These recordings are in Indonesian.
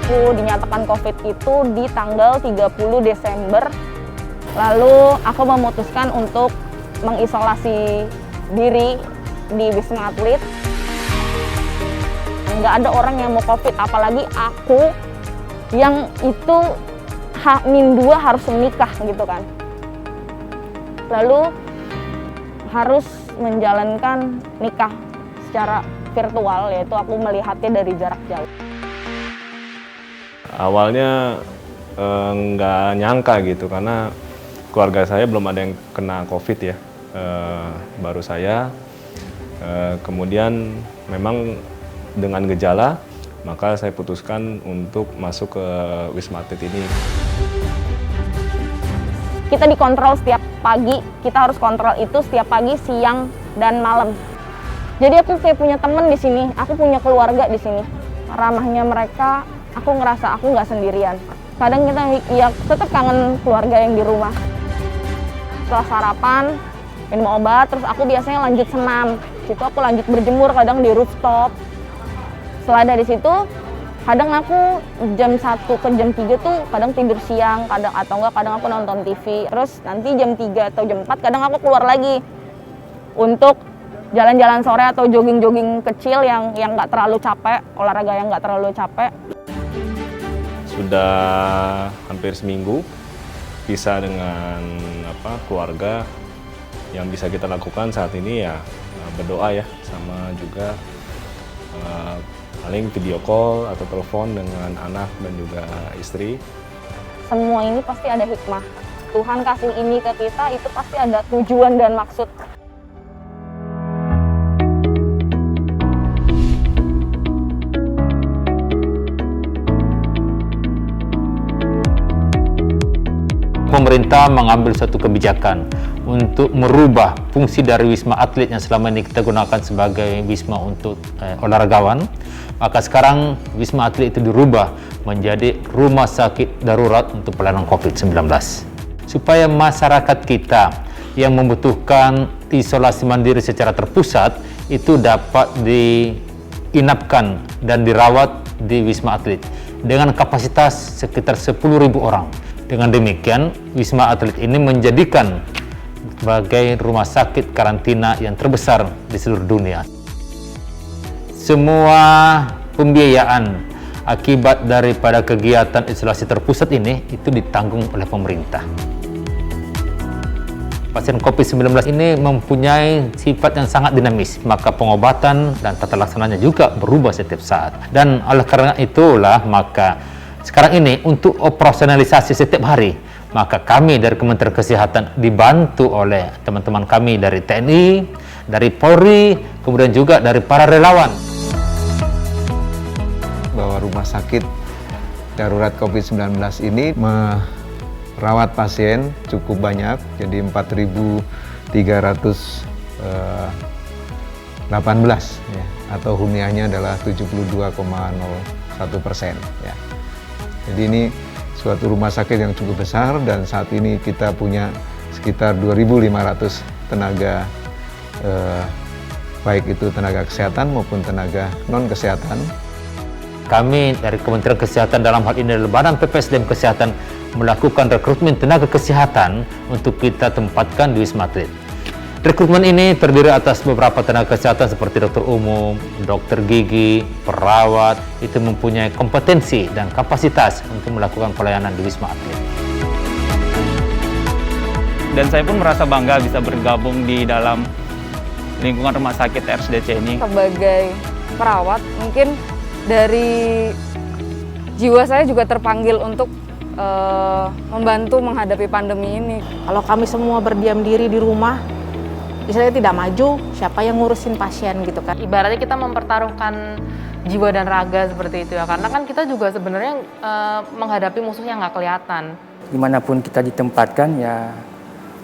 Aku dinyatakan COVID itu di tanggal 30 Desember. Lalu aku memutuskan untuk mengisolasi diri di Wisma Atlet. Nggak ada orang yang mau COVID, apalagi aku yang itu H-2 harus menikah gitu kan. Lalu harus menjalankan nikah secara virtual, yaitu aku melihatnya dari jarak jauh. Awalnya nggak nyangka gitu, karena keluarga saya belum ada yang kena COVID ya. Baru saya, kemudian memang dengan gejala, maka saya putuskan untuk masuk ke Wisma Atlet ini. Kita dikontrol setiap pagi, kita harus kontrol itu setiap pagi, siang, dan malam. Jadi aku kayak punya temen di sini, aku punya keluarga di sini. Ramahnya mereka, aku ngerasa aku nggak sendirian. Kadang kita ya tetap kangen keluarga yang di rumah. Setelah sarapan, minum obat, terus aku biasanya lanjut senam. Situ aku lanjut berjemur, kadang di rooftop. Setelah dari situ, kadang aku jam 1 ke jam 3 tuh kadang tidur siang, kadang atau enggak kadang aku nonton TV. Terus nanti jam 3 atau jam 4 kadang aku keluar lagi untuk jalan-jalan sore atau jogging-jogging kecil yang nggak terlalu capek, olahraga yang nggak terlalu capek. Sudah hampir seminggu pisah dengan keluarga. Yang bisa kita lakukan saat ini ya berdoa ya, sama juga paling video call atau telepon dengan anak dan juga istri. Semua ini pasti ada hikmah. Tuhan kasih ini ke kita, itu pasti ada tujuan dan maksud. Pemerintah mengambil satu kebijakan untuk merubah fungsi dari Wisma Atlet yang selama ini kita gunakan sebagai wisma untuk olahragawan. Maka sekarang Wisma Atlet itu dirubah menjadi rumah sakit darurat untuk pelayanan COVID-19. Supaya masyarakat kita yang membutuhkan isolasi mandiri secara terpusat itu dapat diinapkan dan dirawat di Wisma Atlet dengan kapasitas sekitar 10.000 orang. Dengan demikian, Wisma Atlet ini menjadikan sebagai rumah sakit karantina yang terbesar di seluruh dunia. Semua pembiayaan akibat daripada kegiatan isolasi terpusat ini itu ditanggung oleh pemerintah. Pasien COVID-19 ini mempunyai sifat yang sangat dinamis, maka pengobatan dan tata laksananya juga berubah setiap saat. Dan oleh karena itulah maka sekarang ini untuk operasionalisasi setiap hari, maka kami dari Kementerian Kesehatan dibantu oleh teman-teman kami dari TNI, dari Polri, kemudian juga dari para relawan. Bahwa rumah sakit darurat COVID-19 ini merawat pasien cukup banyak, jadi 4.318 ya, atau huniahnya adalah 72,01%. Ya. Jadi ini suatu rumah sakit yang cukup besar, dan saat ini kita punya sekitar 2.500 tenaga, baik itu tenaga kesehatan maupun tenaga non-kesehatan. Kami dari Kementerian Kesehatan dalam hal ini adalah Badan PPSDM Kesehatan melakukan rekrutmen tenaga kesehatan untuk kita tempatkan di Wisma Atlet. Rekrutmen ini terdiri atas beberapa tenaga kesehatan seperti dokter umum, dokter gigi, perawat, itu mempunyai kompetensi dan kapasitas untuk melakukan pelayanan di Wisma Atlet. Dan saya pun merasa bangga bisa bergabung di dalam lingkungan rumah sakit RSDC ini. Sebagai perawat, mungkin dari jiwa saya juga terpanggil untuk membantu menghadapi pandemi ini. Kalau kami semua berdiam diri di rumah, misalnya tidak maju, siapa yang ngurusin pasien gitu kan. Ibaratnya kita mempertaruhkan jiwa dan raga seperti itu ya, karena kan kita juga sebenarnya menghadapi musuh yang nggak kelihatan. Dimanapun kita ditempatkan ya,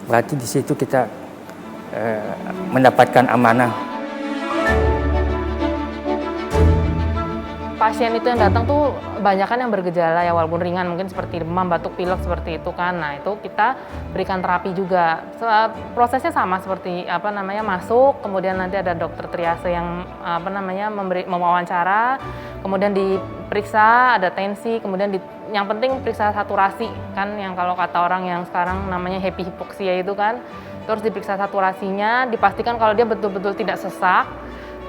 berarti di situ kita mendapatkan amanah. Pasien itu yang datang tuh kebanyakan yang bergejala ya, walaupun ringan, mungkin seperti demam, batuk pilek seperti itu kan. Nah itu kita berikan terapi juga. Prosesnya sama seperti masuk, kemudian nanti ada dokter triase yang mewawancara, kemudian di periksa, ada tensi, kemudian yang penting periksa saturasi kan, yang kalau kata orang yang sekarang namanya happy hypoxia itu kan, terus diperiksa saturasinya, dipastikan kalau dia betul-betul tidak sesak,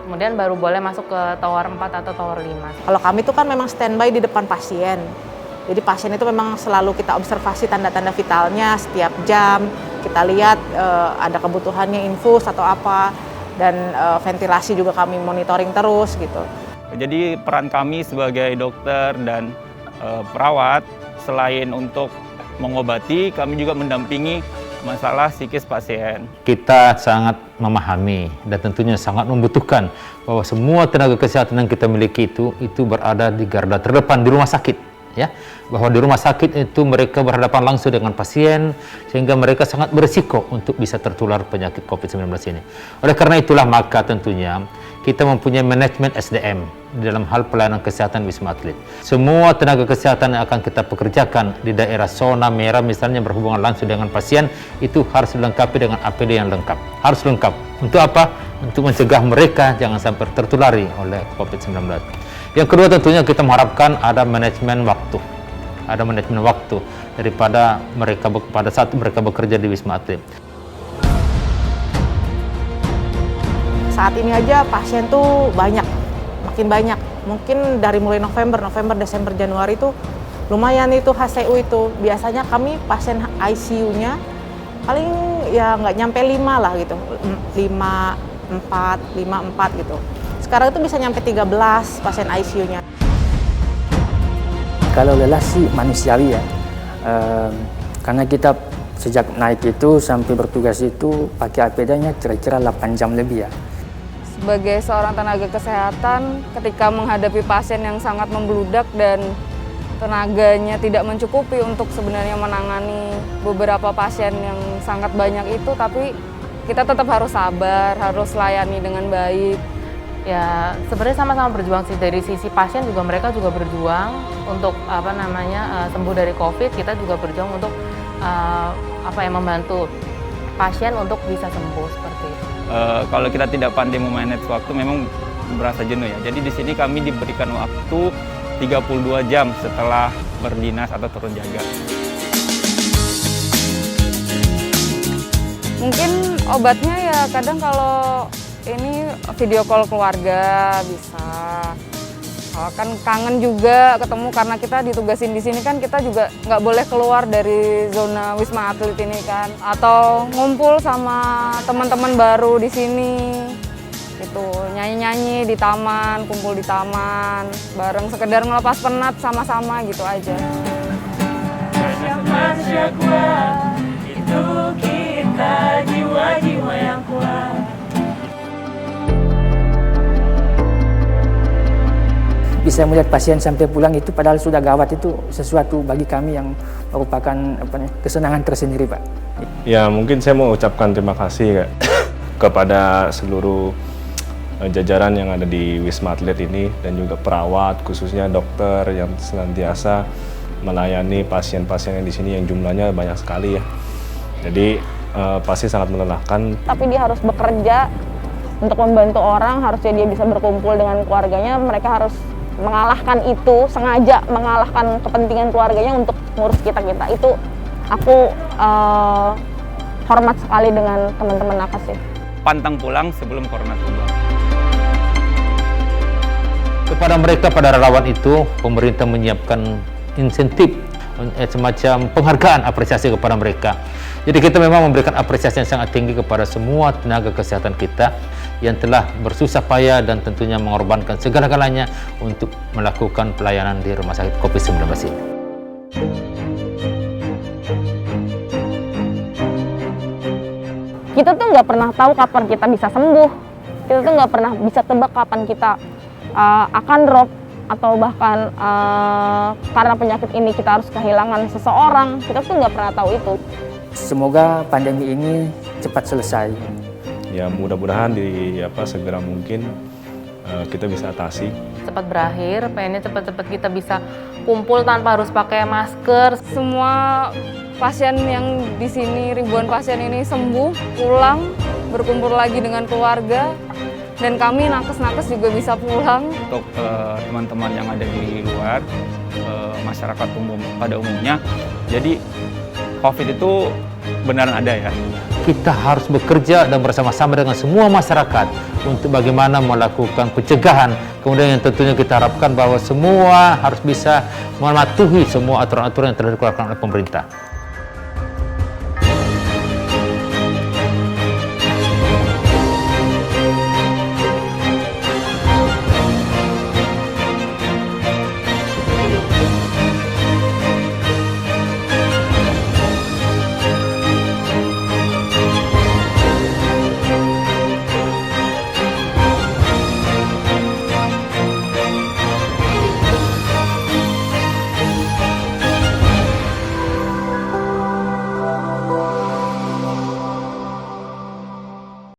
kemudian baru boleh masuk ke tower 4 atau tower 5. Kalau kami itu kan memang standby di depan pasien. Jadi pasien itu memang selalu kita observasi tanda-tanda vitalnya setiap jam. Kita lihat ada kebutuhannya infus atau apa, dan ventilasi juga kami monitoring terus gitu. Jadi peran kami sebagai dokter dan perawat, selain untuk mengobati, kami juga mendampingi masalah psikis pasien. Kita sangat memahami dan tentunya sangat membutuhkan bahwa semua tenaga kesehatan yang kita miliki itu berada di garda terdepan di rumah sakit. Ya, bahwa di rumah sakit itu mereka berhadapan langsung dengan pasien, sehingga mereka sangat berisiko untuk bisa tertular penyakit COVID-19 ini. Oleh karena itulah maka tentunya kita mempunyai manajemen SDM di dalam hal pelayanan kesehatan Wisma Atlet. Semua tenaga kesehatan yang akan kita pekerjakan di daerah zona merah misalnya berhubungan langsung dengan pasien itu harus dilengkapi dengan APD yang lengkap. Harus lengkap. Untuk apa? Untuk mencegah mereka jangan sampai tertulari oleh COVID-19. Yang kedua tentunya kita mengharapkan ada manajemen waktu. Ada manajemen waktu daripada mereka pada saat mereka bekerja di Wisma Atlet. Saat ini aja pasien tuh banyak, makin banyak. Mungkin dari mulai November, Desember, Januari itu lumayan itu HCU itu. Biasanya kami pasien ICU-nya paling ya nggak nyampe 5 lah gitu, 5-4 gitu. Sekarang itu bisa nyampe 13 pasien ICU-nya. Kalau lelah sih manusiawi ya, karena kita sejak naik itu sampai bertugas itu pakai APD-nya kira-kira 8 jam lebih ya. Sebagai seorang tenaga kesehatan, ketika menghadapi pasien yang sangat membludak dan tenaganya tidak mencukupi untuk sebenarnya menangani beberapa pasien yang sangat banyak itu, tapi kita tetap harus sabar, harus layani dengan baik. Ya sebenarnya sama-sama berjuang sih, dari sisi pasien juga mereka juga berjuang untuk sembuh dari COVID. Kita juga berjuang untuk membantu pasien untuk bisa sembuh seperti itu. Kalau kita tidak pandai memanage waktu memang berasa jenuh ya. Jadi di sini kami diberikan waktu 32 jam setelah berdinas atau turun jaga. Mungkin obatnya ya kadang kalau ini video call keluarga bisa. Kan kangen juga ketemu karena kita ditugasin di sini kan, kita juga nggak boleh keluar dari zona Wisma Atlet ini kan. Atau ngumpul sama teman-teman baru di sini. Gitu, nyanyi-nyanyi di taman, kumpul di taman, bareng sekedar ngelepas penat sama-sama gitu aja. Manusia kuat, itu kita jiwa-jiwa yang kuat. Bisa melihat pasien sampai pulang itu padahal sudah gawat, itu sesuatu bagi kami yang merupakan kesenangan tersendiri, Pak. Ya mungkin saya mau ucapkan terima kasih kepada seluruh jajaran yang ada di Wisma Atlet ini dan juga perawat, khususnya dokter yang senantiasa melayani pasien-pasien yang di sini yang jumlahnya banyak sekali ya. Jadi pasti sangat melelahkan. Tapi dia harus bekerja untuk membantu orang, harusnya dia bisa berkumpul dengan keluarganya. Mereka harus mengalahkan itu, sengaja mengalahkan kepentingan keluarganya untuk ngurus kita-kita. Itu aku hormat sekali dengan teman-teman nakes sih. Pantang pulang sebelum corona tiba. Kepada mereka, pada relawan itu, pemerintah menyiapkan insentif, semacam penghargaan apresiasi kepada mereka. Jadi kita memang memberikan apresiasi yang sangat tinggi kepada semua tenaga kesehatan kita yang telah bersusah payah dan tentunya mengorbankan segala-galanya untuk melakukan pelayanan di rumah sakit COVID-19 ini. Kita tuh nggak pernah tahu kapan kita bisa sembuh. Kita tuh nggak pernah bisa tebak kapan kita akan drop, atau bahkan karena penyakit ini kita harus kehilangan seseorang. Kita tuh nggak pernah tahu itu. Semoga pandemi ini cepat selesai. Ya mudah-mudahan segera mungkin kita bisa atasi. Cepat berakhir, pengennya cepat-cepat kita bisa kumpul tanpa harus pakai masker. Semua pasien yang di sini, ribuan pasien ini sembuh, pulang, berkumpul lagi dengan keluarga. dan kami nakes-nakes juga bisa pulang. Untuk teman-teman yang ada di luar, masyarakat umum pada umumnya, jadi COVID itu beneran ada ya. Kita harus bekerja dan bersama-sama dengan semua masyarakat untuk bagaimana melakukan pencegahan. Kemudian yang tentunya kita harapkan bahwa semua harus bisa mematuhi semua aturan-aturan yang telah dikeluarkan oleh pemerintah.